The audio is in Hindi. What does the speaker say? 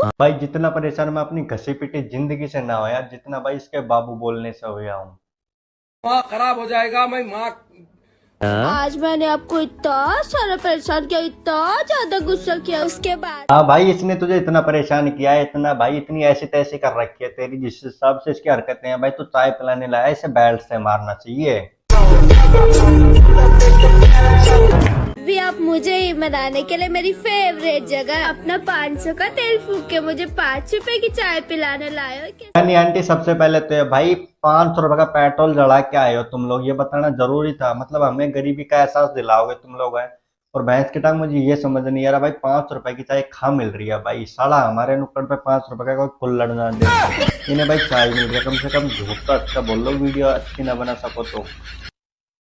भाई जितना परेशान मैं अपनी घसी पिटी जिंदगी से ना हो यार, जितना भाई इसके बाबू बोलने से हुआ हूँ। दिमाग खराब हो जाएगा। मैं माँ आज मैंने आपको इतना सारा परेशान किया, इतना ज्यादा गुस्सा किया, उसके बाद हाँ भाई, इसने तुझे इतना परेशान किया है, इतना भाई, इतनी ऐसी तैसी कर रखी है तेरी, जिस हिसाब से इसकी हरकतें हैं भाई, तू चाय पिलाने लाया, इसे बेल्ट से मारना चाहिए। भी आप मुझे ही मनाने के लिए मेरी फेवरेट जगह अपना 500 का तेल फूक के मुझे 5 रुपए की चाय पिलाने लाए हो क्या? यानी आंटी, सबसे पहले तो ये भाई 500 रुपए का पेट्रोल जला के आए हो तुम लोग, ये बताना जरूरी था। मतलब हमें गरीबी का एहसास दिलाओगे तुम लोग है। और भैंस की टांग, मुझे ये समझ नहीं आ रहा भाई, 500 रुपए की चाय खा मिल रही है भाई, साला हमारे नुक्कड़ पे 500 रुपए का कोई कुल्लड़ ना दे। इन्हें भाई चाय मिल रही है, कम से कम झूठ तो अच्छा बोल लो, वीडियो अच्छी ना बना सको तो।